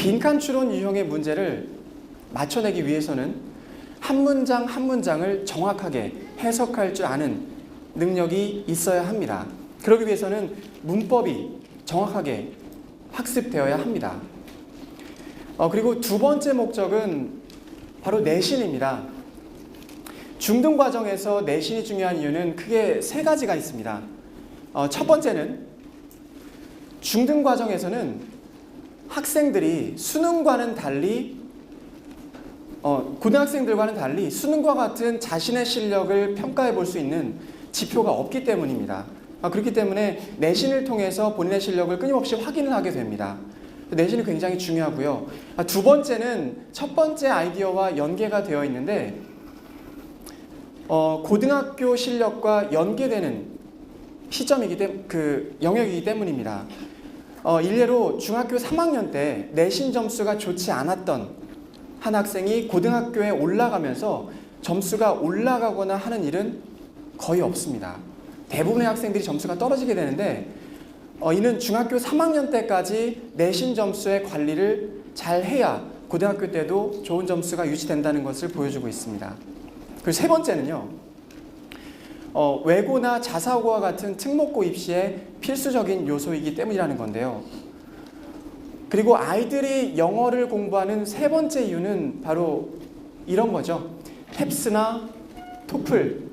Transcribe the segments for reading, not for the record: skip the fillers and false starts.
빈칸 추론 유형의 문제를 맞춰내기 위해서는 한 문장 한 문장을 정확하게 해석할 줄 아는 능력이 있어야 합니다. 그러기 위해서는 문법이 정확하게 학습되어야 합니다. 그리고 두 번째 목적은 바로 내신입니다. 중등 과정에서 내신이 중요한 이유는 크게 세 가지가 있습니다. 첫 번째는 중등 과정에서는 학생들이 수능과는 달리 고등학생들과는 달리 수능과 같은 자신의 실력을 평가해 볼 수 있는 지표가 없기 때문입니다. 그렇기 때문에 내신을 통해서 본인의 실력을 끊임없이 확인을 하게 됩니다. 내신이 굉장히 중요하고요. 두 번째는 첫 번째 아이디어와 연계가 되어 있는데 고등학교 실력과 연계되는 영역이기 때문입니다. 일례로 중학교 3학년 때 내신 점수가 좋지 않았던 한 학생이 고등학교에 올라가면서 점수가 올라가거나 하는 일은 거의 없습니다. 대부분의 학생들이 점수가 떨어지게 되는데 이는 중학교 3학년 때까지 내신 점수의 관리를 잘 해야 고등학교 때도 좋은 점수가 유지된다는 것을 보여주고 있습니다. 그리고 세 번째는요, 외고나 자사고와 같은 특목고 입시의 필수적인 요소이기 때문이라는 건데요. 그리고 아이들이 영어를 공부하는 세 번째 이유는 바로 이런 거죠. 탭스나 토플,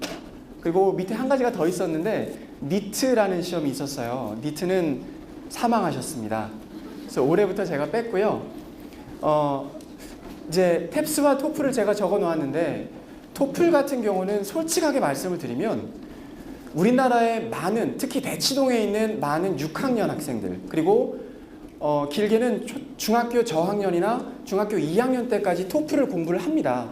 그리고 밑에 한 가지가 더 있었는데 니트라는 시험이 있었어요. 니트는 사망하셨습니다. 그래서 올해부터 제가 뺐고요. 이제 탭스와 토플을 제가 적어 놓았는데 토플 같은 경우는 솔직하게 말씀을 드리면 우리나라의 많은, 특히 대치동에 있는 많은 6학년 학생들, 그리고 길게는 중학교 저학년이나 중학교 2학년 때까지 토플을 공부를 합니다.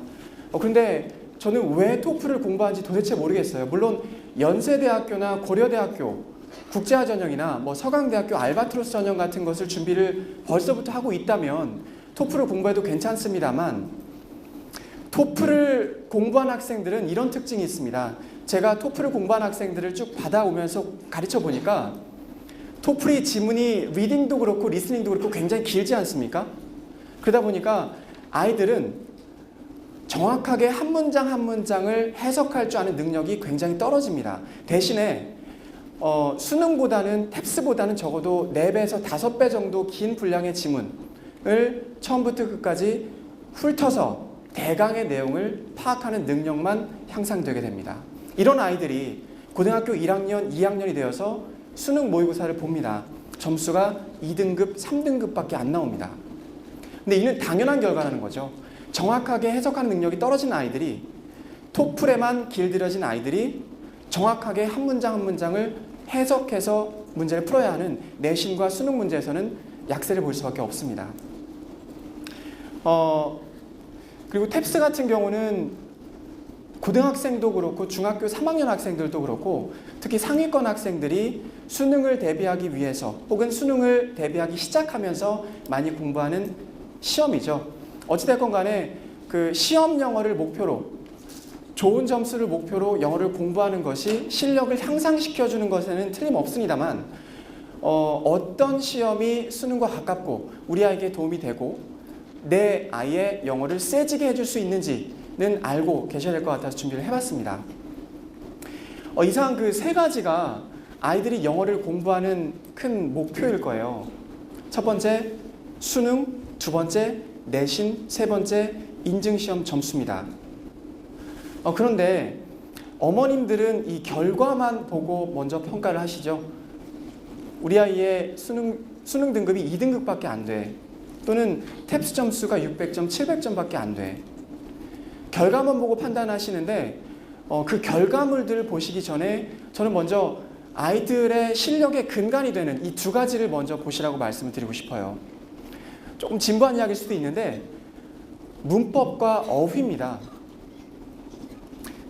그런데 저는 왜 토플을 공부하는지 도대체 모르겠어요. 물론 연세대학교나 고려대학교 국제화 전형이나 서강대학교 알바트로스 전형 같은 것을 준비를 벌써부터 하고 있다면 토플을 공부해도 괜찮습니다만, 토플을 공부한 학생들은 이런 특징이 있습니다. 제가 토플을 공부한 학생들을 쭉 받아오면서 가르쳐 보니까 토플이 지문이 리딩도 그렇고 리스닝도 그렇고 굉장히 길지 않습니까? 그러다 보니까 아이들은 정확하게 한 문장 한 문장을 해석할 줄 아는 능력이 굉장히 떨어집니다. 대신에 수능보다는 탭스보다는 적어도 4배에서 5배 정도 긴 분량의 지문을 처음부터 끝까지 훑어서 대강의 내용을 파악하는 능력만 향상되게 됩니다. 이런 아이들이 고등학교 1학년, 2학년이 되어서 수능 모의고사를 봅니다. 점수가 2등급, 3등급밖에 안 나옵니다. 근데 이는 당연한 결과라는 거죠. 정확하게 해석하는 능력이 떨어진 아이들이, 토플에만 길들여진 아이들이 정확하게 한 문장 한 문장을 해석해서 문제를 풀어야 하는 내신과 수능 문제에서는 약세를 볼 수밖에 없습니다. 그리고 탭스 같은 경우는 고등학생도 그렇고 중학교 3학년 학생들도 그렇고 특히 상위권 학생들이 수능을 대비하기 위해서 혹은 수능을 대비하기 시작하면서 많이 공부하는 시험이죠. 어찌됐건 간에 그 시험 영어를 목표로, 좋은 점수를 목표로 영어를 공부하는 것이 실력을 향상시켜주는 것에는 틀림없습니다만 어떤 시험이 수능과 가깝고 우리 아이에게 도움이 되고 내 아이의 영어를 세지게 해줄 수 있는지는 알고 계셔야 될 것 같아서 준비를 해봤습니다. 이상 그 세 가지가 아이들이 영어를 공부하는 큰 목표일 거예요. 첫 번째, 수능. 두 번째, 내신. 세 번째, 인증시험 점수입니다. 그런데 어머님들은 이 결과만 보고 먼저 평가를 하시죠. 우리 아이의 수능 등급이 2등급밖에 안 돼. 또는 탭스 점수가 600점, 700점밖에 안 돼. 결과만 보고 판단하시는데 그 결과물들을 보시기 전에 저는 먼저 아이들의 실력의 근간이 되는 이 두 가지를 먼저 보시라고 말씀을 드리고 싶어요. 조금 진부한 이야기일 수도 있는데 문법과 어휘입니다.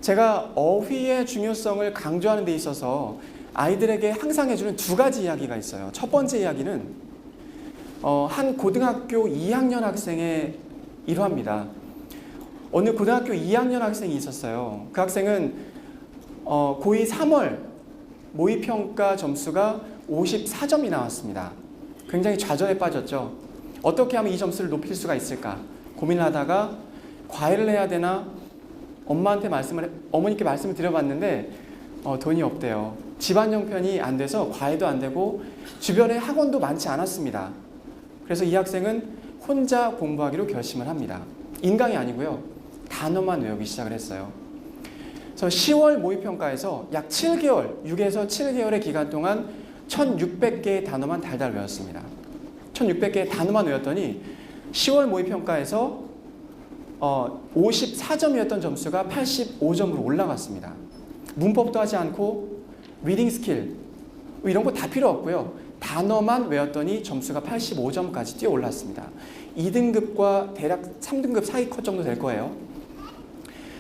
제가 어휘의 중요성을 강조하는 데 있어서 아이들에게 항상 해주는 두 가지 이야기가 있어요. 첫 번째 이야기는 한 고등학교 2학년 학생의 일화입니다. 어느 고등학교 2학년 학생이 있었어요. 그 학생은 고2 3월 모의평가 점수가 54점이 나왔습니다. 굉장히 좌절에 빠졌죠. 어떻게 하면 이 점수를 높일 수가 있을까 고민을 하다가 과외를 해야 되나 어머니께 말씀을 드려봤는데 돈이 없대요. 집안 형편이 안 돼서 과외도 안 되고 주변에 학원도 많지 않았습니다. 그래서 이 학생은 혼자 공부하기로 결심을 합니다. 인강이 아니고요. 단어만 외우기 시작을 했어요. 그래서 10월 모의평가에서 약 7개월, 6에서 7개월의 기간 동안 1600개의 단어만 달달 외웠습니다. 1600개의 단어만 외웠더니 10월 모의평가에서 54점이었던 점수가 85점으로 올라갔습니다. 문법도 하지 않고 리딩 스킬 이런 거 다 필요 없고요. 단어만 외웠더니 점수가 85점까지 뛰어 올랐습니다. 2등급과 대략 3등급 사이 컷 정도 될 거예요.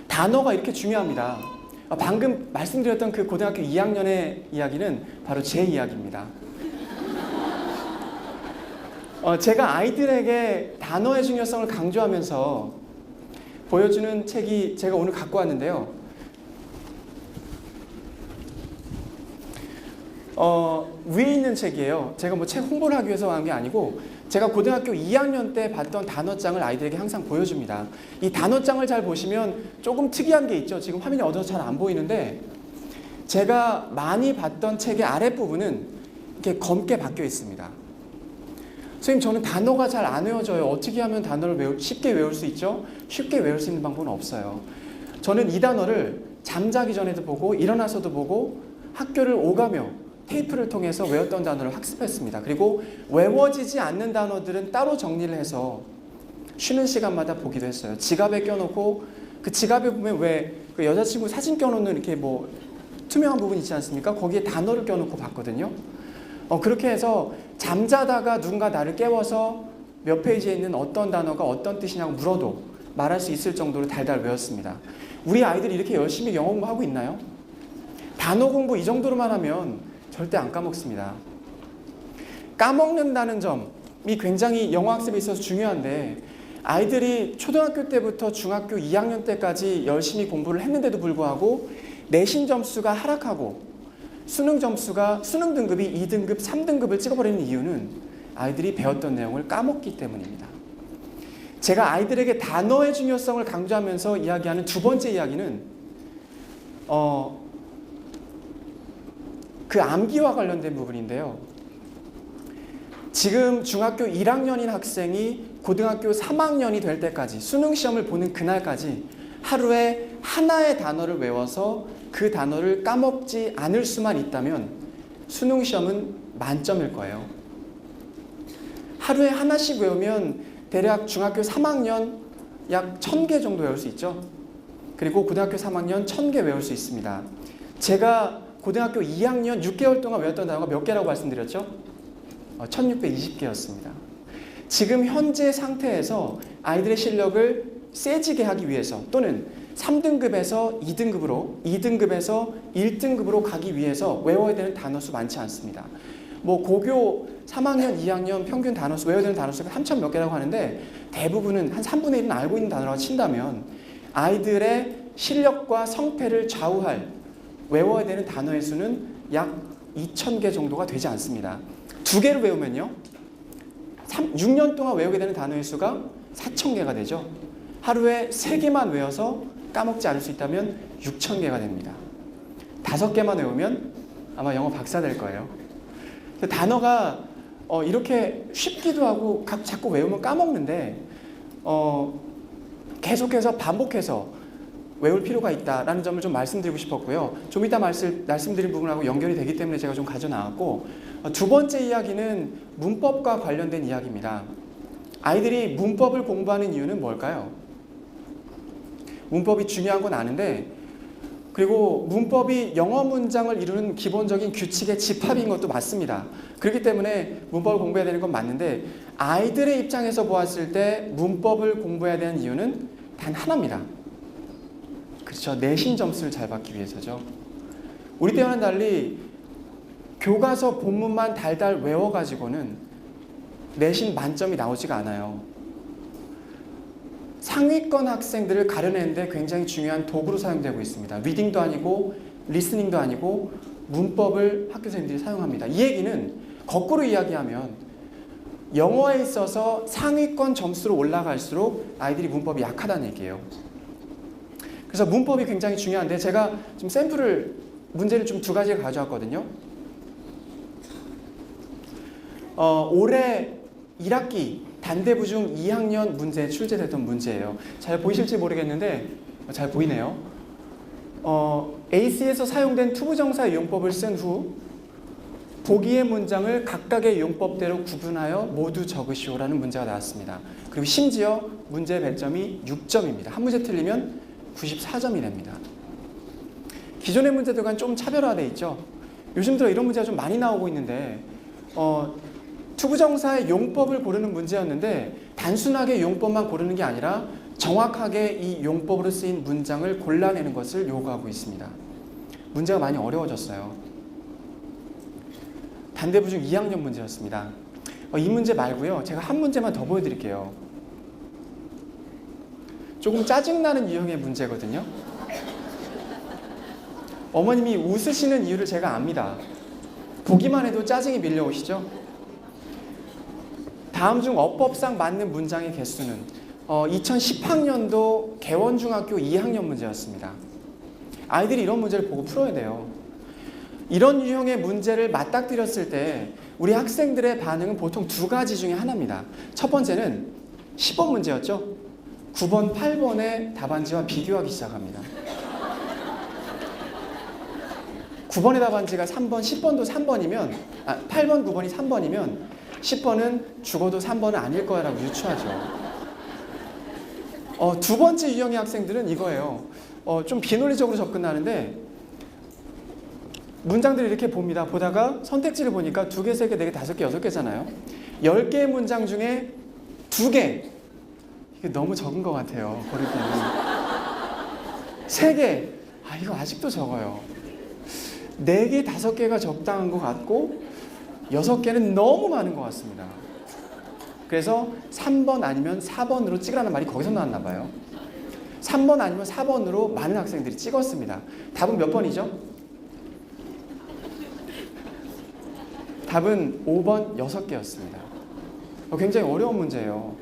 단어가 이렇게 중요합니다. 방금 말씀드렸던 그 고등학교 2학년의 이야기는 바로 제 이야기입니다. 제가 아이들에게 단어의 중요성을 강조하면서 보여주는 책이 제가 오늘 갖고 왔는데요. 위에 있는 책이에요. 제가 뭐 책 홍보를 하기 위해서 한 게 아니고 제가 고등학교 2학년 때 봤던 단어장을 아이들에게 항상 보여줍니다. 이 단어장을 잘 보시면 조금 특이한 게 있죠. 지금 화면이 어두워서 잘 안 보이는데 제가 많이 봤던 책의 아랫부분은 이렇게 검게 바뀌어 있습니다. 선생님, 저는 단어가 잘 안 외워져요. 어떻게 하면 단어를 쉽게 외울 수 있죠? 쉽게 외울 수 있는 방법은 없어요. 저는 이 단어를 잠자기 전에도 보고 일어나서도 보고 학교를 오가며 테이프를 통해서 외웠던 단어를 학습했습니다. 그리고 외워지지 않는 단어들은 따로 정리를 해서 쉬는 시간마다 보기도 했어요. 지갑에 껴놓고 그 지갑에 보면 왜 그 여자친구 사진 껴놓는 이렇게 뭐 투명한 부분 있지 않습니까? 거기에 단어를 껴놓고 봤거든요. 그렇게 해서 잠자다가 누군가 나를 깨워서 몇 페이지에 있는 어떤 단어가 어떤 뜻이냐고 물어도 말할 수 있을 정도로 달달 외웠습니다. 우리 아이들이 이렇게 열심히 영어 공부하고 있나요? 단어 공부 이 정도로만 하면 절대 안 까먹습니다. 까먹는다는 점이 굉장히 영어 학습에 있어서 중요한데 아이들이 초등학교 때부터 중학교 2학년 때까지 열심히 공부를 했는데도 불구하고 내신 점수가 하락하고 수능 등급이 2등급, 3등급을 찍어버리는 이유는 아이들이 배웠던 내용을 까먹기 때문입니다. 제가 아이들에게 단어의 중요성을 강조하면서 이야기하는 두 번째 이야기는 그 암기와 관련된 부분인데요. 지금 중학교 1학년인 학생이 고등학교 3학년이 될 때까지 수능 시험을 보는 그날까지 하루에 하나의 단어를 외워서 그 단어를 까먹지 않을 수만 있다면 수능 시험은 만점일 거예요. 하루에 하나씩 외우면 대략 중학교 3학년 약 1000개 정도 외울 수 있죠. 그리고 고등학교 3학년 1000개 외울 수 있습니다. 제가 고등학교 2학년 6개월 동안 외웠던 단어가 몇 개라고 말씀드렸죠? 1620개였습니다. 지금 현재 상태에서 아이들의 실력을 세지게 하기 위해서 또는 3등급에서 2등급으로 2등급에서 1등급으로 가기 위해서 외워야 되는 단어 수 많지 않습니다. 뭐 고교 3학년, 2학년 평균 단어 수 외워야 되는 단어 수가 3000 몇 개라고 하는데 대부분은 한 3분의 1은 알고 있는 단어라고 친다면 아이들의 실력과 성패를 좌우할 외워야 되는 단어의 수는 약 2000개 정도가 되지 않습니다. 두 개를 외우면요 6년 동안 외우게 되는 단어의 수가 4000개가 되죠. 하루에 3개만 외워서 까먹지 않을 수 있다면 6000개가 됩니다. 5개만 외우면 아마 영어 박사 될 거예요. 단어가 이렇게 쉽기도 하고 자꾸 외우면 까먹는데 계속해서 반복해서 외울 필요가 있다라는 점을 좀 말씀드리고 싶었고요. 좀 이따 말씀드린 부분하고 연결이 되기 때문에 제가 좀 가져나왔고 두 번째 이야기는 문법과 관련된 이야기입니다. 아이들이 문법을 공부하는 이유는 뭘까요? 문법이 중요한 건 아는데 그리고 문법이 영어 문장을 이루는 기본적인 규칙의 집합인 것도 맞습니다. 그렇기 때문에 문법을 공부해야 되는 건 맞는데 아이들의 입장에서 보았을 때 문법을 공부해야 되는 이유는 단 하나입니다. 그렇죠. 내신 점수를 잘 받기 위해서죠. 우리 때와는 달리 교과서 본문만 달달 외워가지고는 내신 만점이 나오지가 않아요. 상위권 학생들을 가려내는데 굉장히 중요한 도구로 사용되고 있습니다. 리딩도 아니고 리스닝도 아니고 문법을 학교 선생님들이 사용합니다. 이 얘기는 거꾸로 이야기하면 영어에 있어서 상위권 점수로 올라갈수록 아이들이 문법이 약하다는 얘기예요. 그래서 문법이 굉장히 중요한데 제가 지금 문제를 좀 두 가지를 가져왔거든요. 올해 1학기 단대부중 2학년 문제에 출제됐던 문제예요. 잘 보이실지 모르겠는데 잘 보이네요. AC에서 사용된 투부정사의 용법을 쓴 후 보기의 문장을 각각의 용법대로 구분하여 모두 적으시오라는 문제가 나왔습니다. 그리고 심지어 문제 배점이 6점입니다. 한 문제 틀리면 94점이 됩니다. 기존의 문제들과는 좀 차별화되어 있죠. 요즘 들어 이런 문제가 좀 많이 나오고 있는데 투부정사의 용법을 고르는 문제였는데 단순하게 용법만 고르는 게 아니라 정확하게 이 용법으로 쓰인 문장을 골라내는 것을 요구하고 있습니다. 문제가 많이 어려워졌어요. 단대부중 2학년 문제였습니다. 이 문제 말고요. 제가 한 문제만 더 보여드릴게요. 조금 짜증나는 유형의 문제거든요. 어머님이 웃으시는 이유를 제가 압니다. 보기만 해도 짜증이 밀려오시죠? 다음 중 어법상 맞는 문장의 개수는 2010학년도 개원중학교 2학년 문제였습니다. 아이들이 이런 문제를 보고 풀어야 돼요. 이런 유형의 문제를 맞닥뜨렸을 때 우리 학생들의 반응은 보통 두 가지 중에 하나입니다. 첫 번째는 10번 문제였죠. 9번, 8번의 답안지와 비교하기 시작합니다. 9번의 답안지가 3번, 10번도 3번이면 8번, 9번이 3번이면 10번은 죽어도 3번은 아닐 거야 라고 유추하죠. 두 번째 유형의 학생들은 이거예요. 좀 비논리적으로 접근하는데 문장들을 이렇게 봅니다. 보다가 선택지를 보니까 2개, 3개, 4개, 5개, 6개잖아요. 10개의 문장 중에 2개. 이게 너무 적은 것 같아요. 고르기는. 3개. 이거 아직도 적어요. 4개, 5개가 적당한 것 같고 6개는 너무 많은 것 같습니다. 그래서 3번 아니면 4번으로 찍으라는 말이 거기서 나왔나 봐요. 3번 아니면 4번으로 많은 학생들이 찍었습니다. 답은 몇 번이죠? 답은 5번 6개였습니다. 굉장히 어려운 문제예요.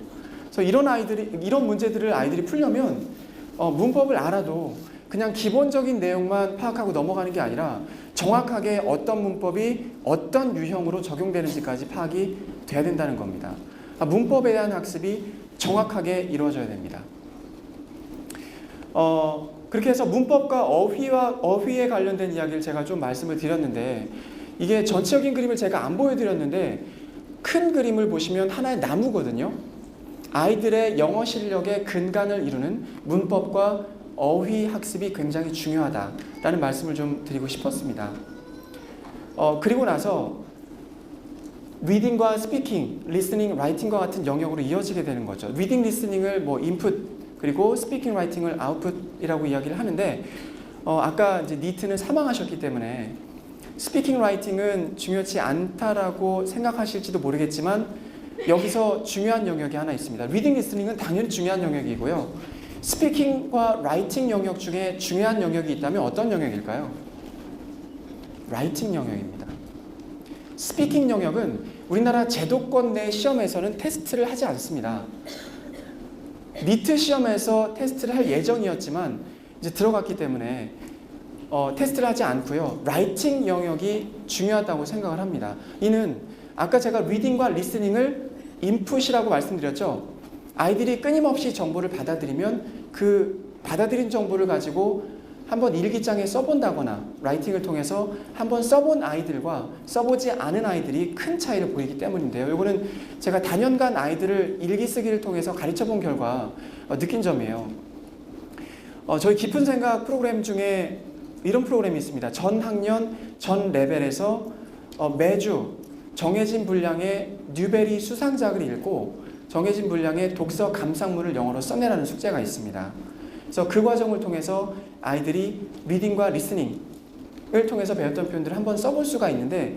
그래서 이런 문제들을 아이들이 풀려면 문법을 알아도 그냥 기본적인 내용만 파악하고 넘어가는 게 아니라 정확하게 어떤 문법이 어떤 유형으로 적용되는지까지 파악이 돼야 된다는 겁니다. 문법에 대한 학습이 정확하게 이루어져야 됩니다. 그렇게 해서 문법과 어휘에 관련된 이야기를 제가 좀 말씀을 드렸는데 이게 전체적인 그림을 제가 안 보여드렸는데 큰 그림을 보시면 하나의 나무거든요. 아이들의 영어 실력의 근간을 이루는 문법과 어휘 학습이 굉장히 중요하다라는 말씀을 좀 드리고 싶었습니다. 그리고 나서 리딩과 스피킹, 리스닝, 라이팅과 같은 영역으로 이어지게 되는 거죠. 리딩, 리스닝을 인풋, 그리고 스피킹, 라이팅을 아웃풋이라고 이야기를 하는데 아까 이제 니트는 사망하셨기 때문에 스피킹, 라이팅은 중요치 않다라고 생각하실지도 모르겠지만 여기서 중요한 영역이 하나 있습니다. 리딩, 리스닝은 당연히 중요한 영역이고요. 스피킹과 라이팅 영역 중에 중요한 영역이 있다면 어떤 영역일까요? 라이팅 영역입니다. 스피킹 영역은 우리나라 제도권 내 시험에서는 테스트를 하지 않습니다. 니트 시험에서 테스트를 할 예정이었지만 이제 들어갔기 때문에 테스트를 하지 않고요. 라이팅 영역이 중요하다고 생각을 합니다. 이는 아까 제가 리딩과 리스닝을 인풋이라고 말씀드렸죠. 아이들이 끊임없이 정보를 받아들이면 그 받아들인 정보를 가지고 한번 일기장에 써본다거나 라이팅을 통해서 한번 써본 아이들과 써보지 않은 아이들이 큰 차이를 보이기 때문인데요. 이거는 제가 단연간 아이들을 일기 쓰기를 통해서 가르쳐본 결과 느낀 점이에요. 저희 깊은 생각 프로그램 중에 이런 프로그램이 있습니다. 전 학년, 전 레벨에서 매주 정해진 분량의 뉴베리 수상작을 읽고 정해진 분량의 독서 감상문을 영어로 써내라는 숙제가 있습니다. 그래서 그 과정을 통해서 아이들이 리딩과 리스닝을 통해서 배웠던 표현들을 한번 써볼 수가 있는데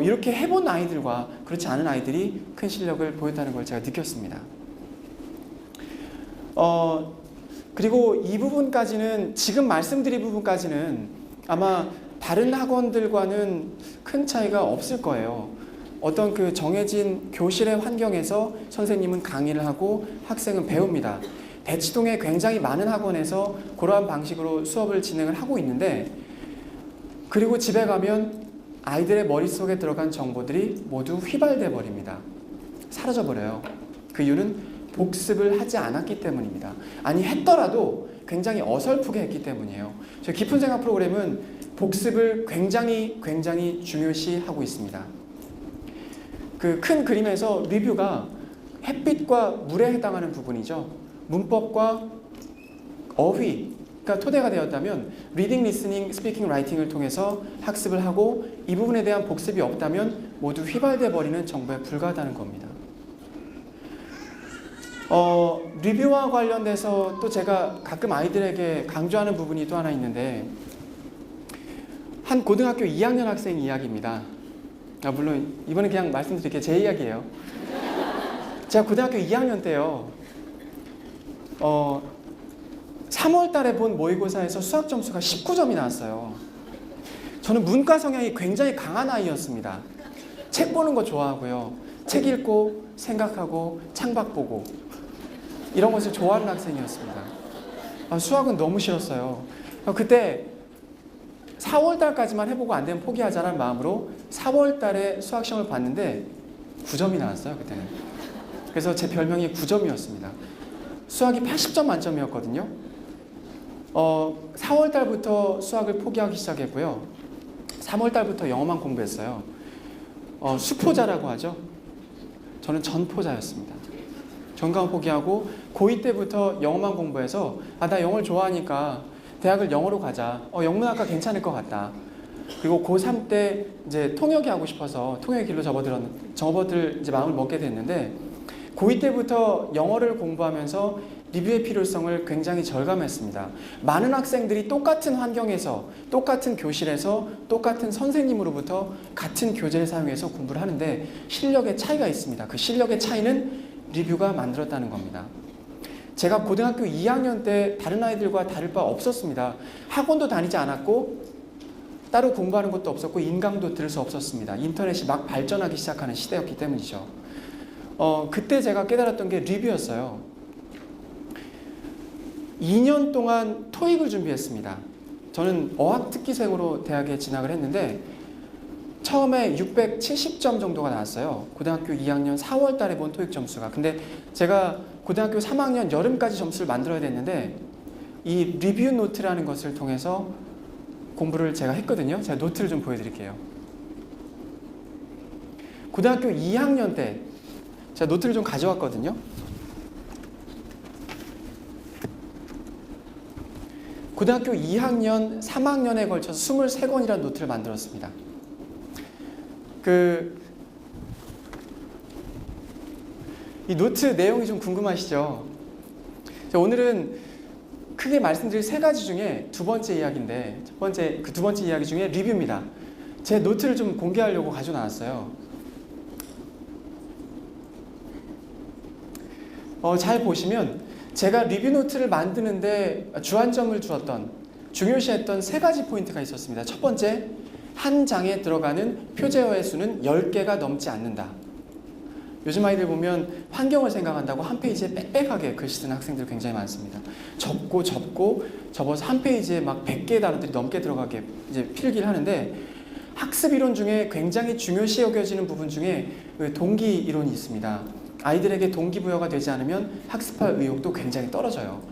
이렇게 해본 아이들과 그렇지 않은 아이들이 큰 실력을 보였다는 걸 제가 느꼈습니다. 그리고 이 부분까지는 지금 말씀드린 부분까지는 아마 다른 학원들과는 큰 차이가 없을 거예요. 어떤 그 정해진 교실의 환경에서 선생님은 강의를 하고 학생은 배웁니다. 대치동에 굉장히 많은 학원에서 그러한 방식으로 수업을 진행을 하고 있는데, 그리고 집에 가면 아이들의 머릿속에 들어간 정보들이 모두 휘발돼 버립니다. 사라져 버려요. 그 이유는 복습을 하지 않았기 때문입니다. 아니, 했더라도 굉장히 어설프게 했기 때문이에요. 저희 깊은 생각 프로그램은 복습을 굉장히 중요시하고 있습니다. 그 큰 그림에서 리뷰가 햇빛과 물에 해당하는 부분이죠. 문법과 어휘가 토대가 되었다면 리딩, 리스닝, 스피킹, 라이팅을 통해서 학습을 하고 이 부분에 대한 복습이 없다면 모두 휘발돼 버리는 정보에 불과하다는 겁니다. 리뷰와 관련돼서 또 제가 가끔 아이들에게 강조하는 부분이 또 하나 있는데, 한 고등학교 2학년 학생 이야기입니다. 물론 이번엔 그냥 말씀드릴게요. 제 이야기예요. 제가 고등학교 2학년 때요, 3월 달에 본 모의고사에서 수학 점수가 19점이 나왔어요. 저는 문과 성향이 굉장히 강한 아이였습니다. 책 보는 거 좋아하고요. 책 읽고 생각하고 창밖 보고 이런 것을 좋아하는 학생이었습니다. 수학은 너무 싫었어요. 그때 4월 달까지만 해보고 안 되면 포기하자는 마음으로 4월 달에 수학 시험을 봤는데 9점이 나왔어요, 그때는. 그래서 제 별명이 9점이었습니다. 수학이 80점 만점이었거든요. 4월 달부터 수학을 포기하기 시작했고요. 3월 달부터 영어만 공부했어요. 수포자라고 하죠. 저는 전포자였습니다. 전과만 포기하고 고2 때부터 영어만 공부해서 나 영어를 좋아하니까 대학을 영어로 가자. 영문학과 괜찮을 것 같다. 그리고 고3 때 이제 통역이 하고 싶어서 통역의 길로 접어들 이제 마음을 먹게 됐는데, 고2 때부터 영어를 공부하면서 리뷰의 필요성을 굉장히 절감했습니다. 많은 학생들이 똑같은 환경에서, 똑같은 교실에서, 똑같은 선생님으로부터 같은 교재를 사용해서 공부를 하는데 실력의 차이가 있습니다. 그 실력의 차이는 리뷰가 만들었다는 겁니다. 제가 고등학교 2학년 때 다른 아이들과 다를 바 없었습니다. 학원도 다니지 않았고 따로 공부하는 것도 없었고 인강도 들을 수 없었습니다. 인터넷이 막 발전하기 시작하는 시대였기 때문이죠. 그때 제가 깨달았던 게 리뷰였어요. 2년 동안 토익을 준비했습니다. 저는 어학특기생으로 대학에 진학을 했는데 처음에 670점 정도가 나왔어요. 고등학교 2학년 4월 달에 본 토익 점수가. 근데 제가 고등학교 3학년 여름까지 점수를 만들어야 됐는데 이 리뷰 노트라는 것을 통해서 공부를 제가 했거든요. 제가 노트를 좀 보여드릴게요. 고등학교 2학년 때 제가 노트를 좀 가져왔거든요. 고등학교 2학년, 3학년에 걸쳐서 23권이라는 노트를 만들었습니다. 이 노트 내용이 좀 궁금하시죠? 오늘은 크게 말씀드릴 세 가지 중에 두 번째 이야기인데, 두 번째 이야기 중에 리뷰입니다. 제 노트를 좀 공개하려고 가지고 나왔어요. 잘 보시면 제가 리뷰 노트를 만드는데 주안점을 두었던, 중요시했던 세 가지 포인트가 있었습니다. 첫 번째, 한 장에 들어가는 표제어의 수는 10개가 넘지 않는다. 요즘 아이들 보면 환경을 생각한다고 한 페이지에 빽빽하게 글씨 쓰는 학생들 굉장히 많습니다. 접어서 한 페이지에 막 100개의 단어들이 넘게 들어가게 이제 필기를 하는데, 학습 이론 중에 굉장히 중요시 여겨지는 부분 중에 동기 이론이 있습니다. 아이들에게 동기부여가 되지 않으면 학습할 의욕도 굉장히 떨어져요.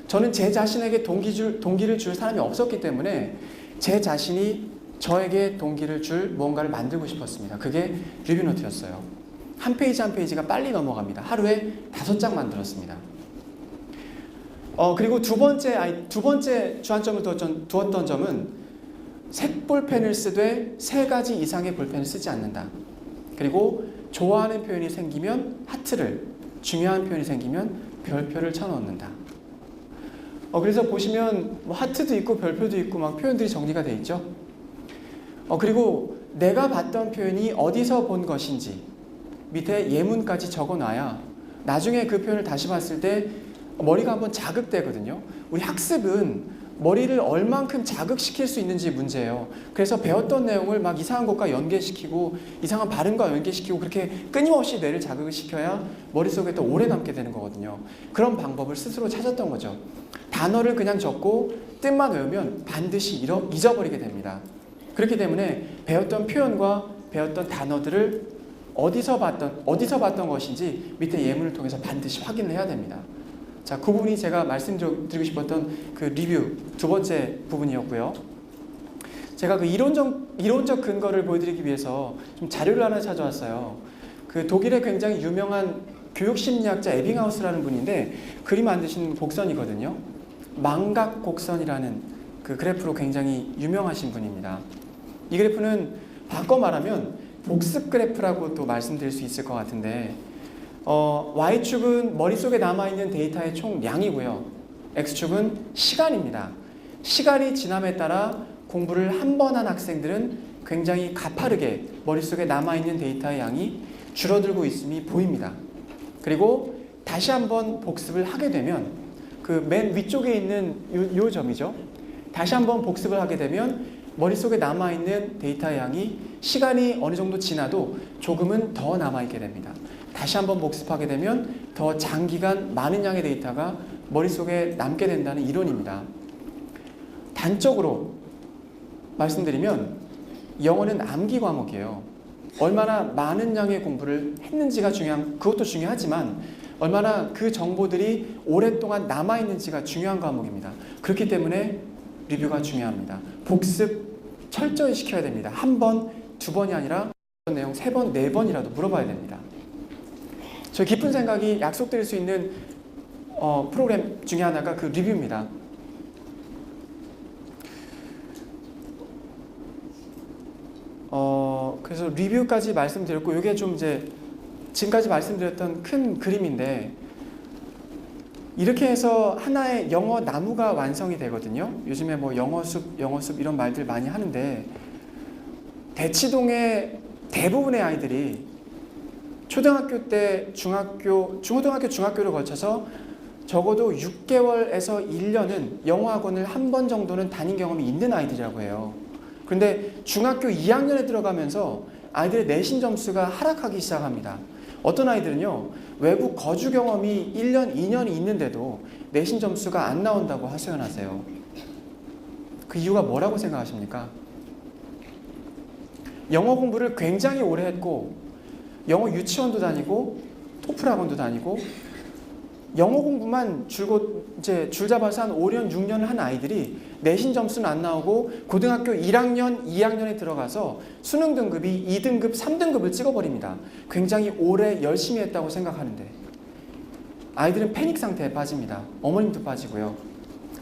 저는 제 자신에게 동기를 줄 사람이 없었기 때문에 제 자신이 저에게 동기를 줄 무언가를 만들고 싶었습니다. 그게 리뷰 노트였어요. 한 페이지 한 페이지가 빨리 넘어갑니다. 하루에 5장 만들었습니다. 그리고 두 번째 주안점을 두었던 점은 색볼펜을 쓰되 3가지 이상의 볼펜을 쓰지 않는다. 그리고 좋아하는 표현이 생기면 하트를, 중요한 표현이 생기면 별표를 쳐넣는다. 그래서 보시면 하트도 있고 별표도 있고 막 표현들이 정리가 되어 있죠. 그리고 내가 봤던 표현이 어디서 본 것인지 밑에 예문까지 적어놔야 나중에 그 표현을 다시 봤을 때 머리가 한번 자극되거든요. 우리 학습은 머리를 얼만큼 자극시킬 수 있는지 문제예요. 그래서 배웠던 내용을 막 이상한 것과 연계시키고 이상한 발음과 연계시키고 그렇게 끊임없이 뇌를 자극을 시켜야 머릿속에 더 오래 남게 되는 거거든요. 그런 방법을 스스로 찾았던 거죠. 단어를 그냥 적고 뜻만 외우면 반드시 잊어버리게 됩니다. 그렇기 때문에 배웠던 표현과 배웠던 단어들을 어디서 봤던 것인지 밑에 예문을 통해서 반드시 확인을 해야 됩니다. 자, 그 부분이 제가 말씀드리고 싶었던 그 리뷰 두 번째 부분이었고요. 제가 그 이론적 근거를 보여드리기 위해서 좀 자료를 하나 찾아왔어요. 그 독일의 굉장히 유명한 교육심리학자 에빙하우스라는 분인데 그림 만드신 곡선이거든요. 망각 곡선이라는 그 그래프로 굉장히 유명하신 분입니다. 이 그래프는 바꿔 말하면 복습 그래프라고 또 말씀드릴 수 있을 것 같은데 Y축은 머릿속에 남아있는 데이터의 총량이고요. X축은 시간입니다. 시간이 지남에 따라 공부를 한 번 한 학생들은 굉장히 가파르게 머릿속에 남아있는 데이터의 양이 줄어들고 있음이 보입니다. 그리고 다시 한번 복습을 하게 되면 그 맨 위쪽에 있는 요 점이죠. 다시 한번 복습을 하게 되면 머릿속에 남아있는 데이터의 양이 시간이 어느 정도 지나도 조금은 더 남아있게 됩니다. 다시 한번 복습하게 되면 더 장기간 많은 양의 데이터가 머릿속에 남게 된다는 이론입니다. 단적으로 말씀드리면 영어는 암기 과목이에요. 얼마나 많은 양의 공부를 했는지가 그것도 중요하지만 얼마나 그 정보들이 오랫동안 남아있는지가 중요한 과목입니다. 그렇기 때문에 리뷰가 중요합니다. 복습 철저히 시켜야 됩니다. 한 번, 두 번이 아니라 내용 세 번, 네 번이라도 물어봐야 됩니다. 저희 깊은 생각이 약속드릴 수 있는 프로그램 중에 하나가 그 리뷰입니다. 그래서 리뷰까지 말씀드렸고 이게 좀 이제 지금까지 말씀드렸던 큰 그림인데 이렇게 해서 하나의 영어 나무가 완성이 되거든요. 요즘에 뭐 영어숲 이런 말들 많이 하는데 대치동의 대부분의 아이들이 초등학교 때 중고등학교, 중학교를 거쳐서 적어도 6개월에서 1년은 영어 학원을 한 번 정도는 다닌 경험이 있는 아이들이라고 해요. 그런데 중학교 2학년에 들어가면서 아이들의 내신 점수가 하락하기 시작합니다. 어떤 아이들은요, 외국 거주 경험이 1년, 2년이 있는데도 내신 점수가 안 나온다고 하소연하세요. 그 이유가 뭐라고 생각하십니까? 영어 공부를 굉장히 오래 했고, 영어 유치원도 다니고, 토플 학원도 다니고, 영어 공부만 줄 잡아서 한 5년, 6년을 한 아이들이 내신 점수는 안 나오고 고등학교 1학년, 2학년에 들어가서 수능 등급이 2등급, 3등급을 찍어버립니다. 굉장히 오래 열심히 했다고 생각하는데 아이들은 패닉 상태에 빠집니다. 어머님도 빠지고요.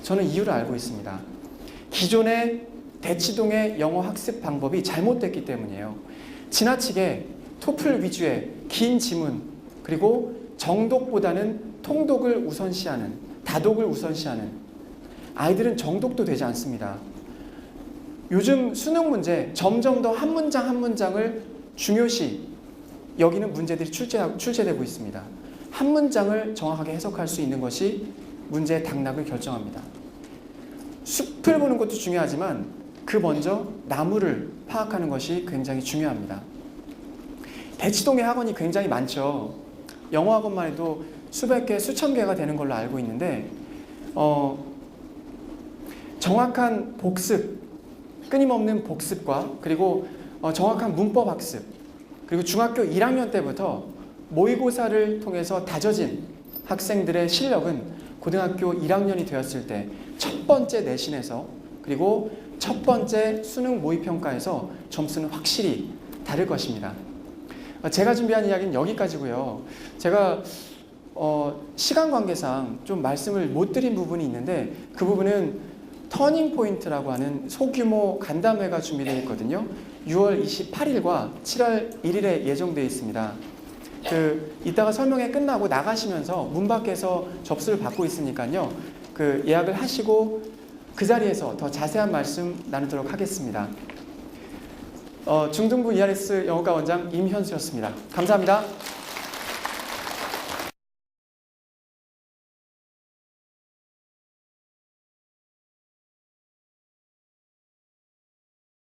저는 이유를 알고 있습니다. 기존의 대치동의 영어 학습 방법이 잘못됐기 때문이에요. 지나치게 토플 위주의 긴 지문 그리고 정독보다는 통독을 우선시하는, 다독을 우선시하는 아이들은 정독도 되지 않습니다. 요즘 수능 문제 점점 더 한 문장 한 문장을 중요시 여기는 문제들이 출제되고 있습니다. 한 문장을 정확하게 해석할 수 있는 것이 문제의 당락을 결정합니다. 숲을 보는 것도 중요하지만 그 먼저 나무를 파악하는 것이 굉장히 중요합니다. 대치동의 학원이 굉장히 많죠. 영어 학원만 해도 수백 개, 수천 개가 되는 걸로 알고 있는데 정확한 복습, 끊임없는 복습과 그리고 정확한 문법 학습 그리고 중학교 1학년 때부터 모의고사를 통해서 다져진 학생들의 실력은 고등학교 1학년이 되었을 때 첫 번째 내신에서 그리고 첫 번째 수능 모의평가에서 점수는 확실히 다를 것입니다. 제가 준비한 이야기는 여기까지고요. 제가 시간 관계상 좀 말씀을 못 드린 부분이 있는데 그 부분은 터닝 포인트라고 하는 소규모 간담회가 준비되어 있거든요. 6월 28일과 7월 1일에 예정되어 있습니다. 이따가 설명회 끝나고 나가시면서 문 밖에서 접수를 받고 있으니까요. 예약을 하시고 그 자리에서 더 자세한 말씀 나누도록 하겠습니다. 중등부 ERS 영어과 원장 임현수였습니다. 감사합니다.